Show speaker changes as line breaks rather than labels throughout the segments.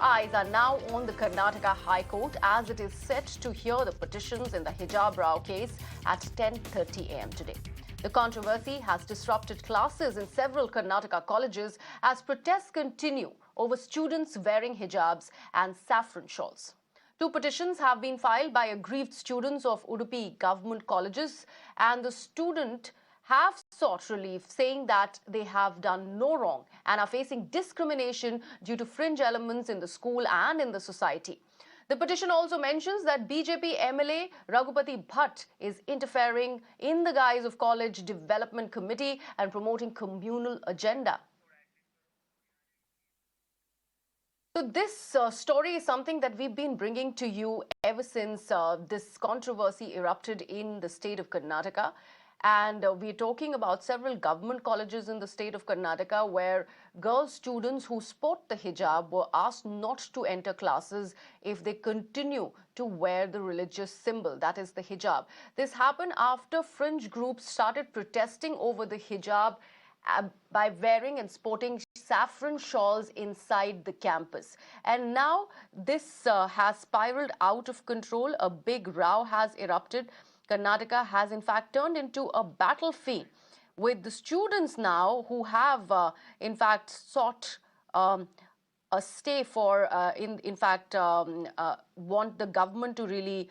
eyes are now on the Karnataka High Court as it is set to hear the petitions in the Hijab Rao case at 10:30 a.m. today. The controversy has disrupted classes in several Karnataka colleges as protests continue over students wearing hijabs and saffron shawls. Two petitions have been filed by aggrieved students of Udupi Government Colleges, and the student have sought relief, saying that they have done no wrong and are facing discrimination due to fringe elements in the school and in the society. The petition also mentions that BJP MLA Raghupati Bhat is interfering in the guise of college development committee and promoting communal agenda. So this story is something that we've been bringing to you ever since this controversy erupted in the state of Karnataka. And we're talking about several government colleges in the state of Karnataka where girl students who sport the hijab were asked not to enter classes if they continue to wear the religious symbol, that is the hijab. This happened after fringe groups started protesting over the hijab by wearing and sporting saffron shawls inside the campus. And now this has spiraled out of control. A big row has erupted. Karnataka has in fact turned into a battlefield with the students now who have in fact sought a stay for want the government to really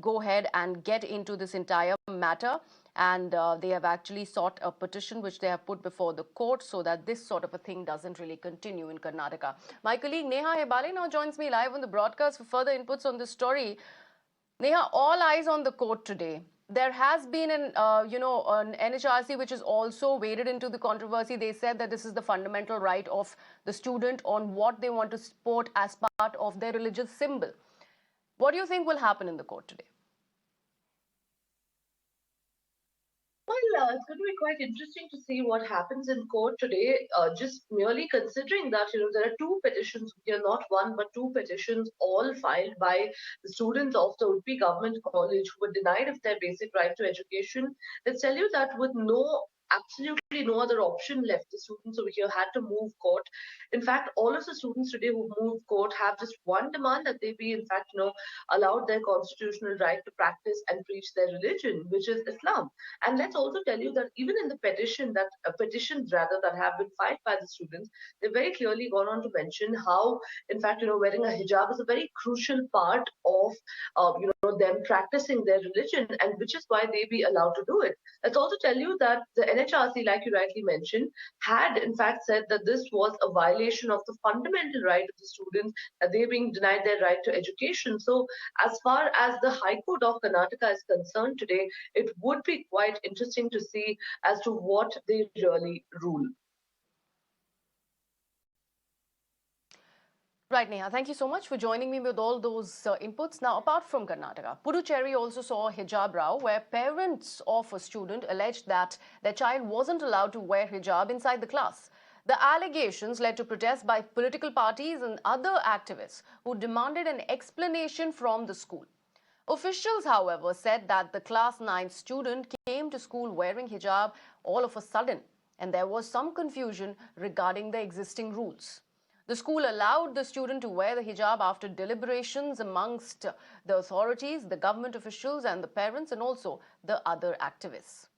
go ahead and get into this entire matter, and they have actually sought a petition which they have put before the court so that this sort of a thing doesn't really continue in Karnataka. My colleague Neha Hebale now joins me live on the broadcast for further inputs on this story. Neha, all eyes on the court today. There has been an NHRC which is also waded into the controversy. They said that this is the fundamental right of the student on what they want to sport as part of their religious symbol. What do you think will happen in the court today?
Well, it's going to be quite interesting to see what happens in court today. Just merely considering that there are two petitions here, not one but two petitions, all filed by the students of the Udupi Government College who were denied of their basic right to education. Let's tell you that with absolutely no other option left, the students over here had to move court. In fact, all of the students today who moved court have just one demand, that they be in fact allowed their constitutional right to practice and preach their religion, which is Islam. And let's also tell you that even in the petitions rather that have been filed by the students, they very clearly gone on to mention how in fact wearing a hijab is a very crucial part of them practicing their religion, and which is why they be allowed to do it. Let's also tell you that the NHRC, like you rightly mentioned, had in fact said that this was a violation of the fundamental right of the students, that they being denied their right to education. So as far as the High Court of Karnataka is concerned today, it would be quite interesting to see as to what they really rule.
Right, Neha. Thank you so much for joining me with all those inputs. Now, apart from Karnataka, Puducherry also saw a hijab row where parents of a student alleged that their child wasn't allowed to wear hijab inside the class. The allegations led to protests by political parties and other activists who demanded an explanation from the school. Officials, however, said that the class 9 student came to school wearing hijab all of a sudden, and there was some confusion regarding the existing rules. The school allowed the student to wear the hijab after deliberations amongst the authorities, the government officials and the parents, and also the other activists.